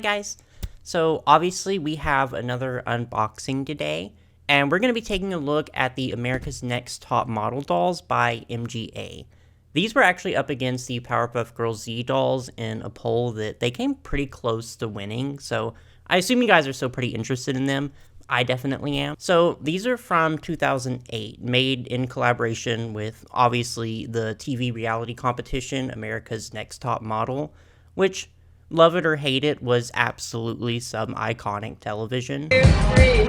guys. So obviously we have another unboxing today, and we're going to be taking a look at the America's Next Top Model dolls by MGA. These were actually up against the Powerpuff Girls Z dolls in a poll that they came pretty close to winning, so I assume you guys are still pretty interested in them. I definitely am. So these are from 2008, made in collaboration with obviously the TV reality competition America's Next Top Model, which, love it or hate it, was absolutely some iconic television. 2, 3.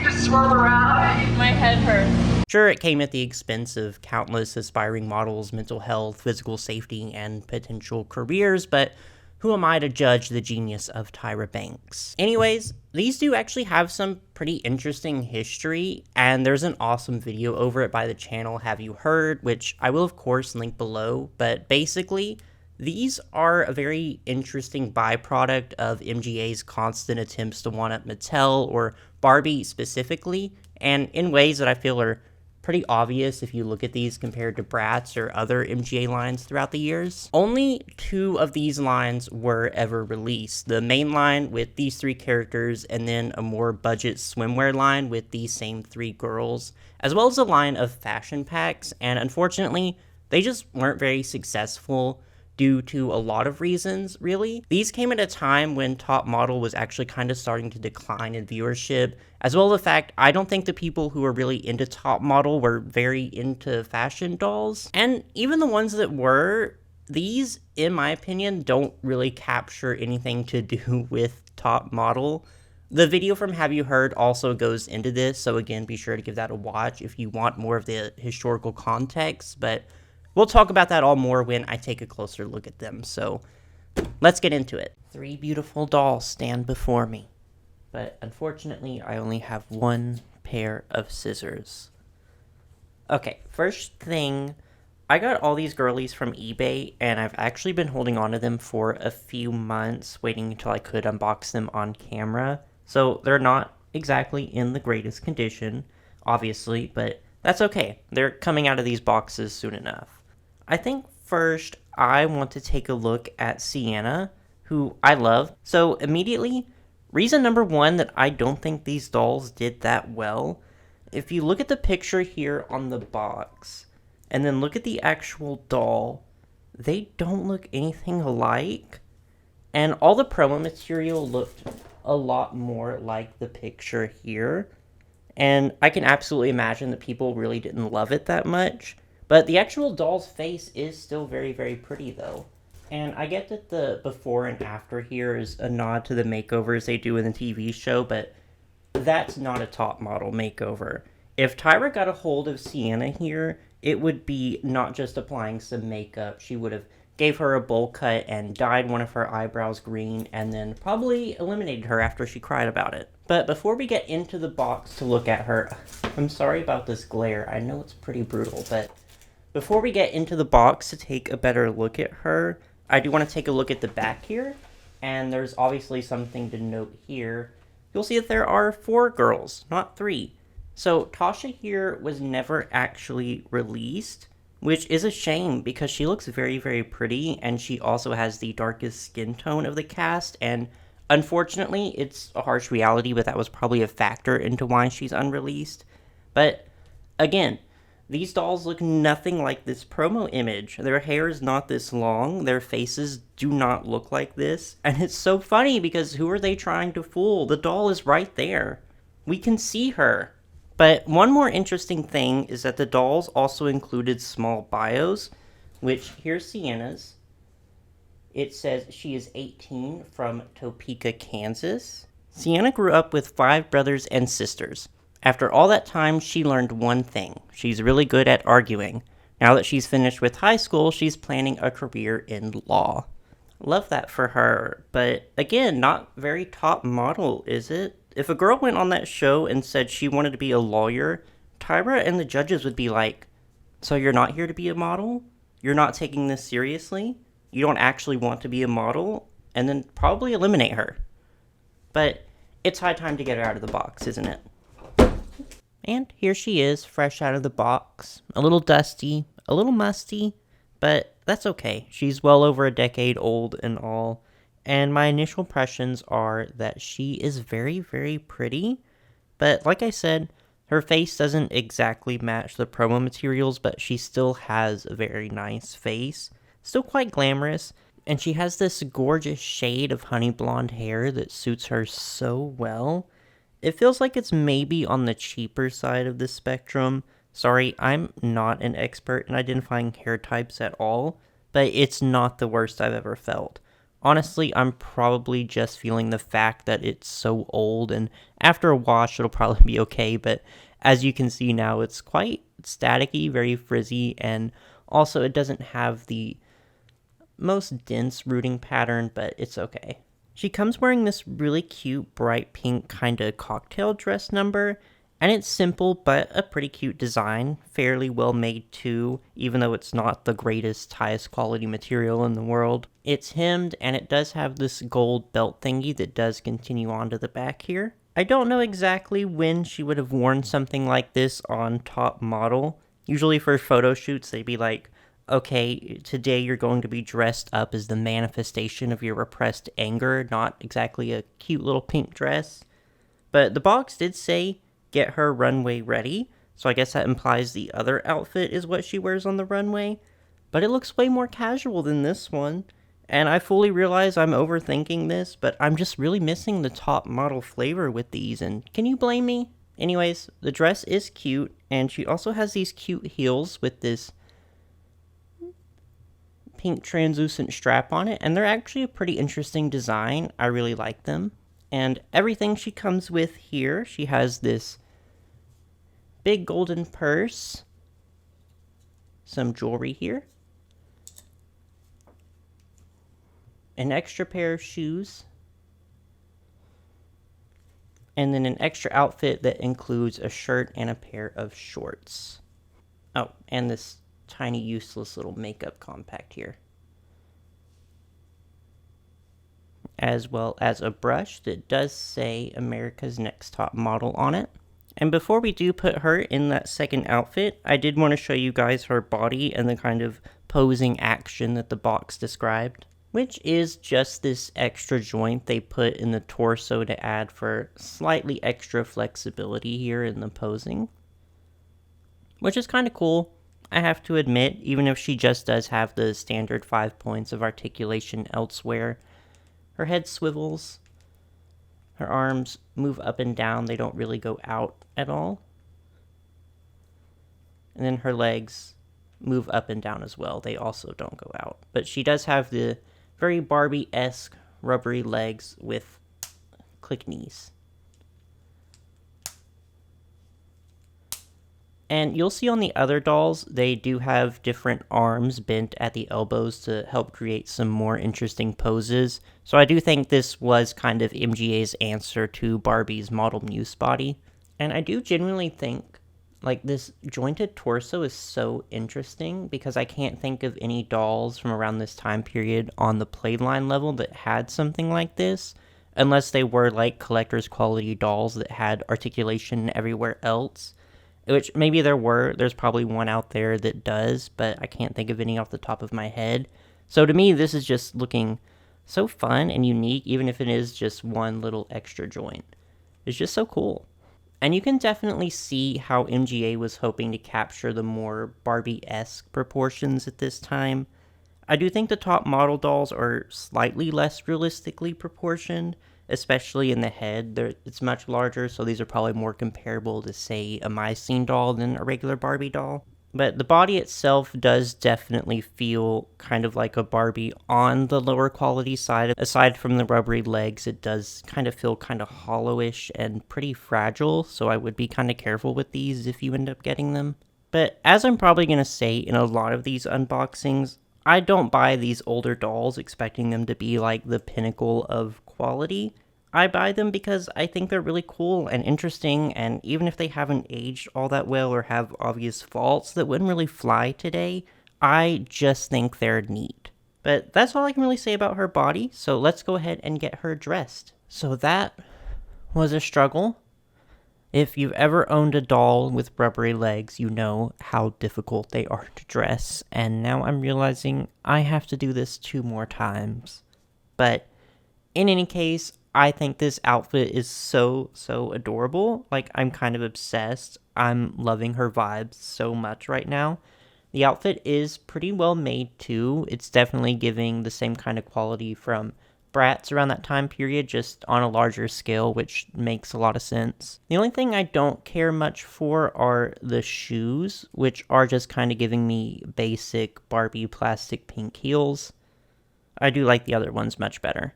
Just swirl around. My head hurts. Sure, it came at the expense of countless aspiring models' mental health, physical safety, and potential careers, but who am I to judge the genius of Tyra Banks? Anyways, these do actually have some pretty interesting history, and there's an awesome video over it by the channel Have You Heard, which I will of course link below, but basically, these are a very interesting byproduct of MGA's constant attempts to one-up Mattel, or Barbie specifically, and in ways that I feel are pretty obvious if you look at these compared to Bratz or other MGA lines throughout the years. Only 2 of these lines were ever released. The main line with these 3 characters, and then a more budget swimwear line with these same 3 girls, as well as a line of fashion packs, and unfortunately, they just weren't very successful due to a lot of reasons, really. These came at a time when Top Model was actually kind of starting to decline in viewership, as well as the fact I don't think the people who were really into Top Model were very into fashion dolls. And even the ones that were, these, in my opinion, don't really capture anything to do with Top Model. The video from Have You Heard also goes into this, so again, be sure to give that a watch if you want more of the historical context, but we'll talk about that all more when I take a closer look at them, so let's get into it. 3 beautiful dolls stand before me, but unfortunately I only have 1 pair of scissors. Okay, first thing, I got all these girlies from eBay, and I've actually been holding on to them for a few months, waiting until I could unbox them on camera, so they're not exactly in the greatest condition, obviously, but that's okay. They're coming out of these boxes soon enough. I think first I want to take a look at Sienna, who I love. So immediately, reason number 1 that I don't think these dolls did that well, if you look at the picture here on the box, and then look at the actual doll, they don't look anything alike. And all the promo material looked a lot more like the picture here. And I can absolutely imagine that people really didn't love it that much. But the actual doll's face is still very, very pretty, though. And I get that the before and after here is a nod to the makeovers they do in the TV show, but that's not a Top Model makeover. If Tyra got a hold of Sienna here, it would be not just applying some makeup. She would have gave her a bowl cut and dyed one of her eyebrows green, and then probably eliminated her after she cried about it. But before we get into the box to look at her, I'm sorry about this glare. I know it's pretty brutal, but before we get into the box to take a better look at her, I do want to take a look at the back here, and there's obviously something to note here. You'll see that there are 4 girls, not 3. So Tasha here was never actually released, which is a shame because she looks very, very pretty, and she also has the darkest skin tone of the cast, and unfortunately, it's a harsh reality, but that was probably a factor into why she's unreleased. But again, these dolls look nothing like this promo image. Their hair is not this long, their faces do not look like this, and it's so funny because who are they trying to fool? The doll is right there. We can see her. But one more interesting thing is that the dolls also included small bios, which here's Sienna's. It says she is 18 from Topeka, Kansas. Sienna grew up with 5 brothers and sisters. After all that time, she learned one thing. She's really good at arguing. Now that she's finished with high school, she's planning a career in law. Love that for her, but again, not very Top Model, is it? If a girl went on that show and said she wanted to be a lawyer, Tyra and the judges would be like, so you're not here to be a model? You're not taking this seriously? You don't actually want to be a model? And then probably eliminate her. But it's high time to get her out of the box, isn't it? And here she is, fresh out of the box. A little dusty, a little musty, But that's okay. She's well over a decade old and all. And my initial impressions are that she is very, very pretty. But like I said, her face doesn't exactly match the promo materials, but she still has a very nice face. Still quite glamorous. And she has this gorgeous shade of honey blonde hair that suits her so well. It feels like it's maybe on the cheaper side of the spectrum. Sorry, I'm not an expert in identifying hair types at all, but it's not the worst I've ever felt. Honestly, I'm probably just feeling the fact that it's so old, and after a wash, it'll probably be okay, but as you can see now, it's quite staticky, very frizzy, and also it doesn't have the most dense rooting pattern, but it's okay. She comes wearing this really cute bright pink kind of cocktail dress number, and it's simple but a pretty cute design, fairly well made too, even though it's not the greatest, highest quality material in the world. It's hemmed, and it does have this gold belt thingy that does continue on to the back here. I don't know exactly when she would have worn something like this on top model. Usually for photo shoots, they'd be like, okay, today you're going to be dressed up as the manifestation of your repressed anger, not exactly a cute little pink dress. But the box did say, get her runway ready, so I guess that implies the other outfit is what she wears on the runway. But it looks way more casual than this one, and I fully realize I'm overthinking this, but I'm just really missing the top model flavor with these, and can you blame me? Anyways, the dress is cute, and she also has these cute heels with this pink translucent strap on it, and they're actually a pretty interesting design. I really like them. And everything she comes with here, she has this big golden purse, some jewelry here, an extra pair of shoes, and then an extra outfit that includes a shirt and a pair of shorts. Oh, and this tiny useless little makeup compact here, as well as a brush that does say America's Next Top Model on it. And before we do put her in that second outfit, I did want to show you guys her body and the kind of posing action that the box described, which is just this extra joint they put in the torso to add for slightly extra flexibility here in the posing, which is kind of cool. I have to admit, even if she just does have the standard 5 points of articulation elsewhere, her head swivels, her arms move up and down, they don't really go out at all. And then her legs move up and down as well, they also don't go out. But she does have the very Barbie-esque rubbery legs with click knees. And you'll see on the other dolls, they do have different arms bent at the elbows to help create some more interesting poses. So I do think this was kind of MGA's answer to Barbie's Model Muse body. And I do genuinely think, like, this jointed torso is so interesting because I can't think of any dolls from around this time period on the playline level that had something like this, unless they were like collector's quality dolls that had articulation everywhere else. Which maybe there's probably one out there that does, but I can't think of any off the top of my head. So to me, this is just looking so fun and unique, even if it is just one little extra joint. It's just so cool. And you can definitely see how MGA was hoping to capture the more Barbie-esque proportions at this time. I do think the top model dolls are slightly less realistically proportioned, especially in the head. It's much larger, so these are probably more comparable to, say, a Mycene doll than a regular Barbie doll. But the body itself does definitely feel kind of like a Barbie on the lower quality side. Aside from the rubbery legs, it does kind of feel kind of hollowish and pretty fragile, so I would be kind of careful with these if you end up getting them. But as I'm probably going to say in a lot of these unboxings, I don't buy these older dolls expecting them to be like the pinnacle of quality. I buy them because I think they're really cool and interesting, and even if they haven't aged all that well or have obvious faults that wouldn't really fly today, I just think they're neat. But that's all I can really say about her body, so let's go ahead and get her dressed. So that was a struggle. If you've ever owned a doll with rubbery legs, you know how difficult they are to dress, and now I'm realizing I have to do this 2 more times. But in any case, I think this outfit is so adorable. Like, I'm kind of obsessed. I'm loving her vibes so much right now. The outfit is pretty well made too. It's definitely giving the same kind of quality from Bratz around that time period, just on a larger scale, which makes a lot of sense. The only thing I don't care much for are the shoes, which are just kind of giving me basic Barbie plastic pink heels. I do like the other ones much better.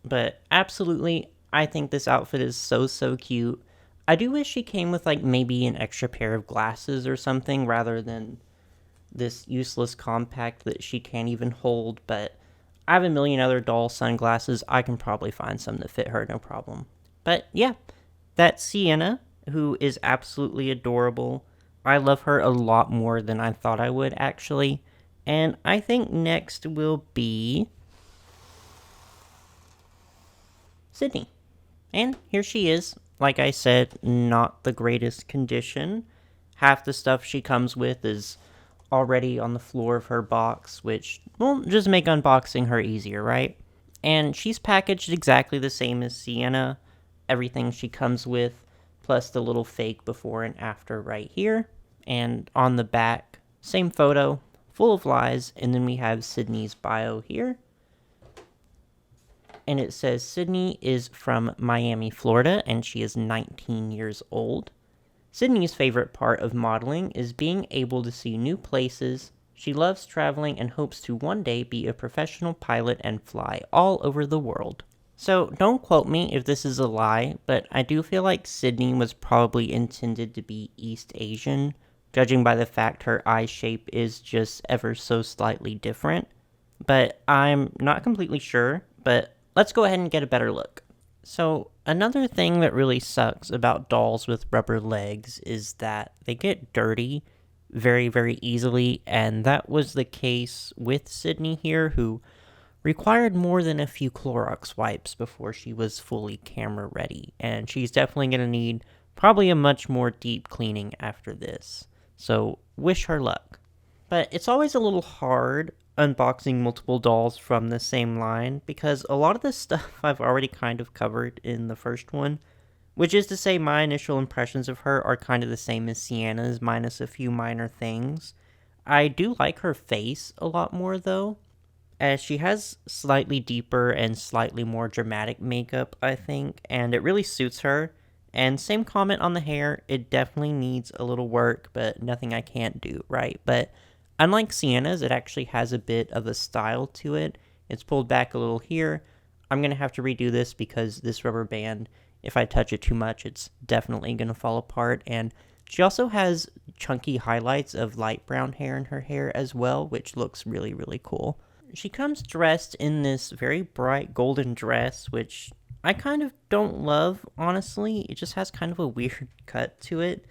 But absolutely, I think this outfit is so cute. I do wish she came with like maybe an extra pair of glasses or something rather than this useless compact that she can't even hold, but I have a million other doll sunglasses. I can probably find some that fit her, no problem. But yeah, that's Sienna, who is absolutely adorable. I love her a lot more than I thought I would, actually. And I think next will be Sydney. And here she is. Like I said, not the greatest condition. Half the stuff she comes with is already on the floor of her box, which will just make unboxing her easier, right? And she's packaged exactly the same as Sienna. Everything she comes with, plus the little fake before and after right here. And on the back, same photo, full of lies. And then we have Sydney's bio here. And it says Sydney is from Miami, Florida, and she is 19 years old. Sydney's favorite part of modeling is being able to see new places. She loves traveling and hopes to one day be a professional pilot and fly all over the world. So don't quote me if this is a lie, but I do feel like Sydney was probably intended to be East Asian, judging by the fact her eye shape is just ever so slightly different. But I'm not completely sure, but let's go ahead and get a better look. So, another thing that really sucks about dolls with rubber legs is that they get dirty very easily, and that was the case with Sydney here, who required more than a few Clorox wipes before she was fully camera ready, and she's definitely going to need probably a much more deep cleaning after this. So, wish her luck. But it's always a little hard unboxing multiple dolls from the same line because a lot of this stuff I've already kind of covered in the first one, which is to say my initial impressions of her are kind of the same as Sienna's minus a few minor things. I do like her face a lot more though, as she has slightly deeper and slightly more dramatic makeup, I think, and it really suits her. And same comment on the hair, it definitely needs a little work, but nothing I can't do, right? But unlike Sienna's, it actually has a bit of a style to it. It's pulled back a little here. I'm going to have to redo this because this rubber band, if I touch it too much, it's definitely going to fall apart. And she also has chunky highlights of light brown hair in her hair as well, which looks really cool. She comes dressed in this very bright golden dress, which I kind of don't love, honestly. It just has kind of a weird cut to it.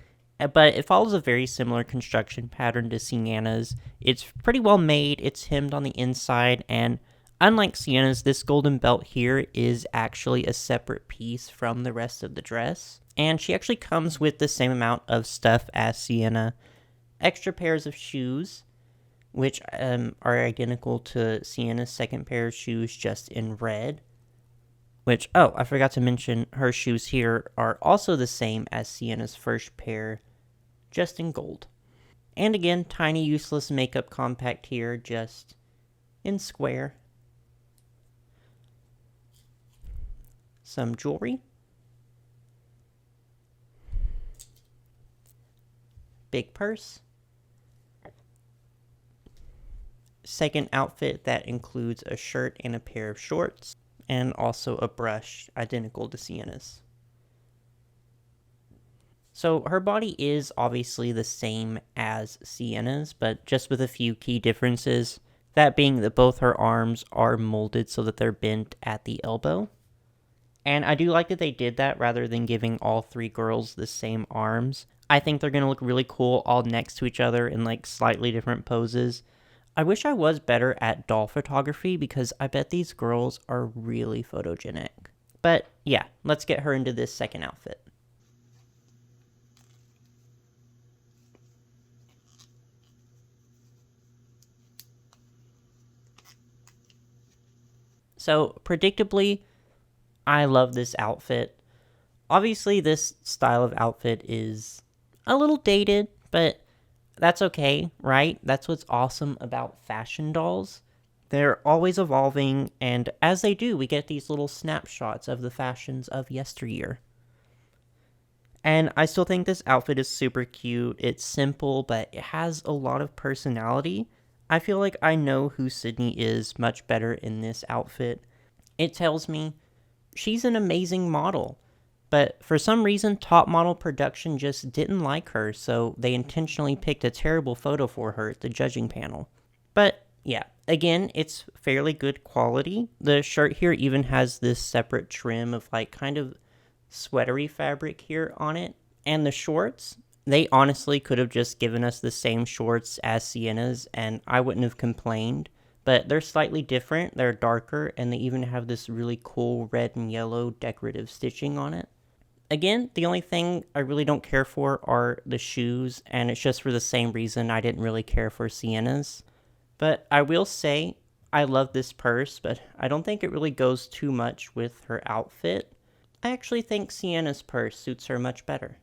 But it follows a very similar construction pattern to Sienna's. It's pretty well made, it's hemmed on the inside, and unlike Sienna's, this golden belt here is actually a separate piece from the rest of the dress. And she actually comes with the same amount of stuff as Sienna. Extra pairs of shoes, which are identical to Sienna's second pair of shoes, just in red. Which, oh, I forgot to mention, her shoes here are also the same as Sienna's first pair, just in gold. And again, tiny useless makeup compact here, just in square. Some jewelry. Big purse. Second outfit that includes a shirt and a pair of shorts, and also a brush identical to Sienna's. So her body is obviously the same as Sienna's, but just with a few key differences. That being that both her arms are molded so that they're bent at the elbow. And I do like that they did that rather than giving all 3 girls the same arms. I think they're going to look really cool all next to each other in like slightly different poses. I wish I was better at doll photography because I bet these girls are really photogenic. But yeah, let's get her into this second outfit. So, predictably, I love this outfit. Obviously, this style of outfit is a little dated, but that's okay, right? That's what's awesome about fashion dolls. They're always evolving, and as they do, we get these little snapshots of the fashions of yesteryear. And I still think this outfit is super cute. It's simple, but it has a lot of personality. I feel like I know who Sydney is much better in this outfit. It tells me she's an amazing model, but for some reason, Top Model Production just didn't like her, so they intentionally picked a terrible photo for her at the judging panel. But yeah, again, it's fairly good quality. The shirt here even has this separate trim of like kind of sweatery fabric here on it. And the shorts, they honestly could have just given us the same shorts as Sienna's, and I wouldn't have complained. But they're slightly different, they're darker, and they even have this really cool red and yellow decorative stitching on it. Again, the only thing I really don't care for are the shoes, and it's just for the same reason I didn't really care for Sienna's. But I will say, I love this purse, but I don't think it really goes too much with her outfit. I actually think Sienna's purse suits her much better.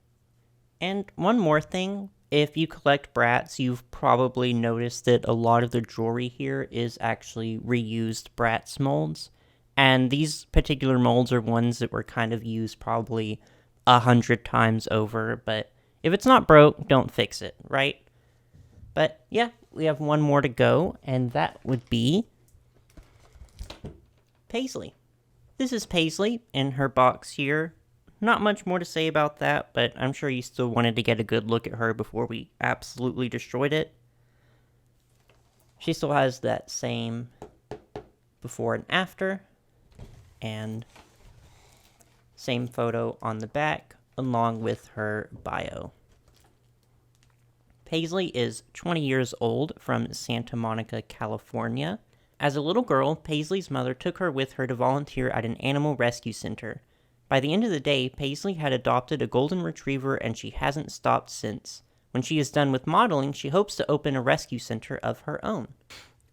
And one more thing, if you collect Bratz, you've probably noticed that a lot of the jewelry here is actually reused Bratz molds. And these particular molds are ones that were kind of used probably 100 times over, but if it's not broke, don't fix it, right? But yeah, we have one more to go, and that would be Paisley. This is Paisley in her box here. Not much more to say about that, but I'm sure you still wanted to get a good look at her before we absolutely destroyed it. She still has that same before and after, and same photo on the back, along with her bio. Paisley is 20 years old from Santa Monica, California. As a little girl, Paisley's mother took her with her to volunteer at an animal rescue center. By the end of the day, Paisley had adopted a golden retriever and she hasn't stopped since. When she is done with modeling, she hopes to open a rescue center of her own.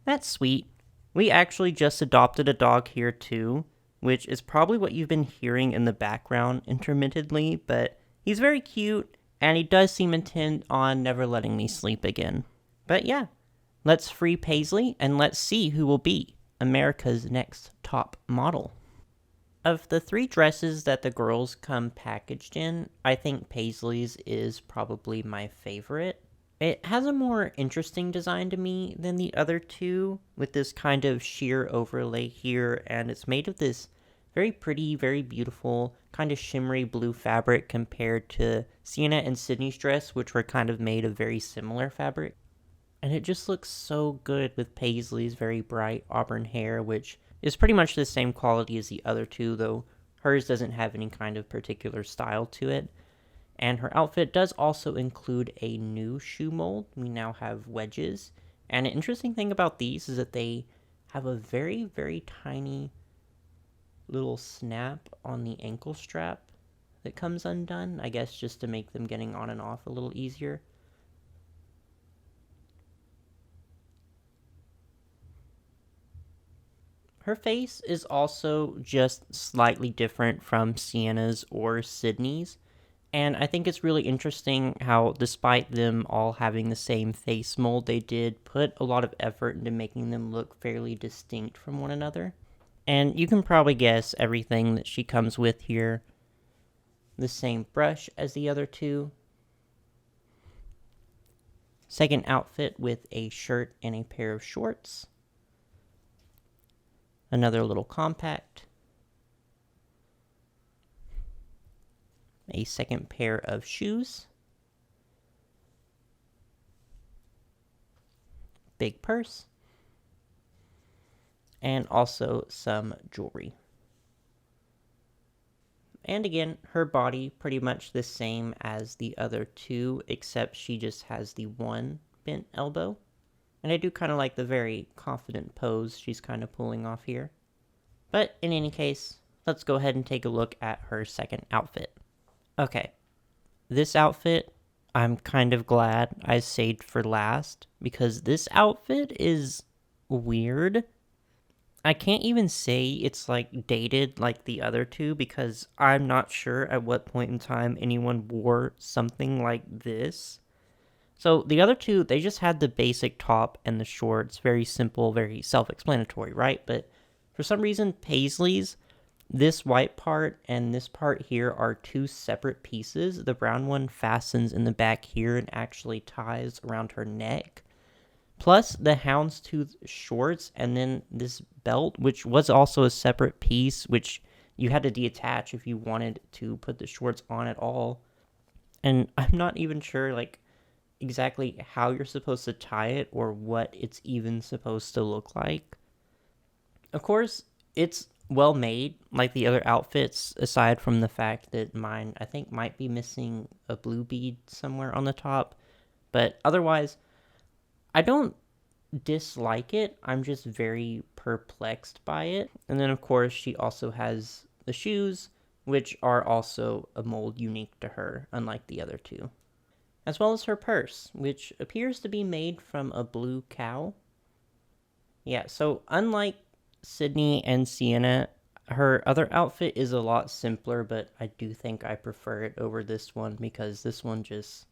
That's sweet. We actually just adopted a dog here too, which is probably what you've been hearing in the background intermittently, but he's very cute and he does seem intent on never letting me sleep again. But yeah, let's free Paisley and let's see who will be America's next top model. Of the three dresses that the girls come packaged in, I think Paisley's is probably my favorite. It has a more interesting design to me than the other two, with this kind of sheer overlay here, and it's made of this very pretty, very beautiful, kind of shimmery blue fabric compared to Sienna and Sydney's dress, which were kind of made of very similar fabric. And it just looks so good with Paisley's very bright auburn hair, which is pretty much the same quality as the other two, though hers doesn't have any kind of particular style to it. And her outfit does also include a new shoe mold. We now have wedges. And an interesting thing about these is that they have a very, very tiny little snap on the ankle strap that comes undone, I guess just to make them getting on and off a little easier. Her face is also just slightly different from Sienna's or Sydney's, and I think it's really interesting how, despite them all having the same face mold, they did put a lot of effort into making them look fairly distinct from one another. And you can probably guess everything that she comes with here. The same brush as the other two. Second outfit with a shirt and a pair of shorts. Another little compact. A second pair of shoes. Big purse. And also some jewelry. And again, her body pretty much the same as the other two, except she just has the one bent elbow. And I do kind of like the very confident pose she's kind of pulling off here. But in any case, let's go ahead and take a look at her second outfit. Okay, this outfit, I'm kind of glad I saved for last, because this outfit is weird. I can't even say it's like dated like the other two because I'm not sure at what point in time anyone wore something like this. So the other two, they just had the basic top and the shorts, very simple, very self-explanatory, right? But for some reason, Paisley's, this white part and this part here are two separate pieces. The brown one fastens in the back here and actually ties around her neck. Plus the houndstooth shorts and then this belt, which was also a separate piece, which you had to detach if you wanted to put the shorts on at all. And I'm not even sure, like, exactly how you're supposed to tie it or what it's even supposed to look like. Of course, it's well made, like the other outfits, aside from the fact that mine, I think, might be missing a blue bead somewhere on the top. But otherwise, I don't dislike it. I'm just very perplexed by it. And then, of course, she also has the shoes, which are also a mold unique to her, unlike the other two. As well as her purse, which appears to be made from a blue cow. Yeah, so unlike Sydney and Sienna, her other outfit is a lot simpler, but I do think I prefer it over this one because this one just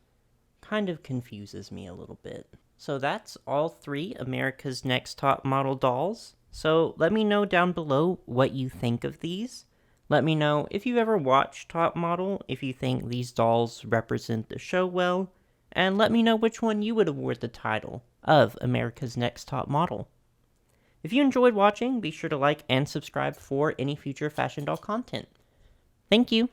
kind of confuses me a little bit. So that's all 3 America's Next Top Model dolls. So let me know down below what you think of these. Let me know if you ever watched Top Model, if you think these dolls represent the show well, and let me know which one you would award the title of America's Next Top Model. If you enjoyed watching, be sure to like and subscribe for any future fashion doll content. Thank you.